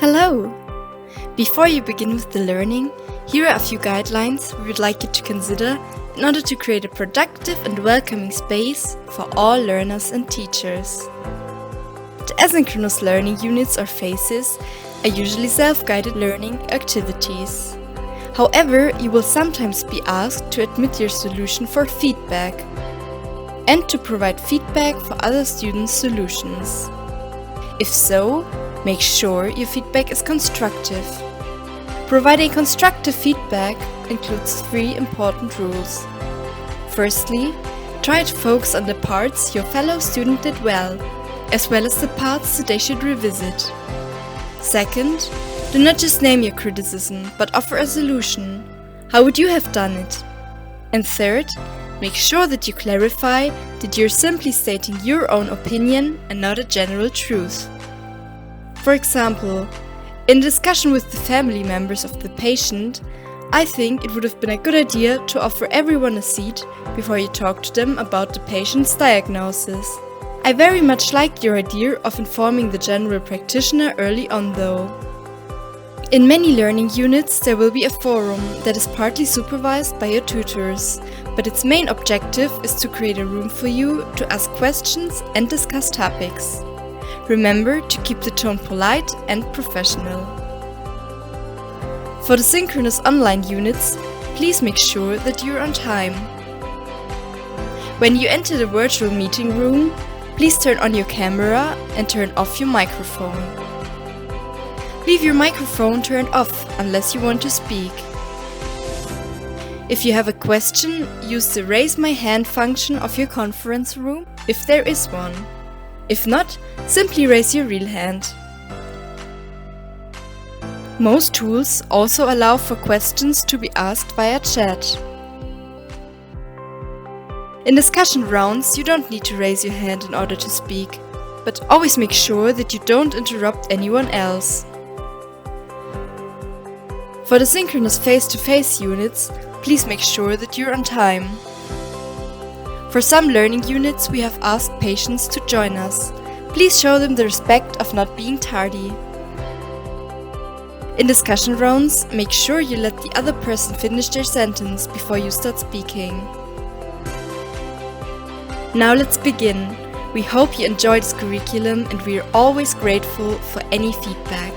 Hello! Before you begin with the learning, here are a few guidelines we would like you to consider in order to create a productive and welcoming space for all learners and teachers. The asynchronous learning units or phases are usually self-guided learning activities. However, you will sometimes be asked to admit your solution for feedback and to provide feedback for other students' solutions. If so, make sure your feedback is constructive. Providing constructive feedback includes 3 important rules. Firstly, try to focus on the parts your fellow student did well as the parts that they should revisit. Second, do not just name your criticism, but offer a solution. How would you have done it? And third, make sure that you clarify that you're simply stating your own opinion and not a general truth. For example, in discussion with the family members of the patient, I think it would have been a good idea to offer everyone a seat before you talk to them about the patient's diagnosis. I very much like your idea of informing the general practitioner early on though. In many learning units there will be a forum that is partly supervised by your tutors, but its main objective is to create a room for you to ask questions and discuss topics. Remember to keep the tone polite and professional. For the synchronous online units, please make sure that you're on time. When you enter the virtual meeting room, please turn on your camera and turn off your microphone. Leave your microphone turned off unless you want to speak. If you have a question, use the raise my hand function of your conference room, if there is one. If not, simply raise your real hand. Most tools also allow for questions to be asked via chat. In discussion rounds, you don't need to raise your hand in order to speak, but always make sure that you don't interrupt anyone else. For the synchronous face-to-face units, please make sure that you're on time. For some learning units, we have asked patients to join us. Please show them the respect of not being tardy. In discussion rounds, make sure you let the other person finish their sentence before you start speaking. Now let's begin. We hope you enjoy this curriculum and we are always grateful for any feedback.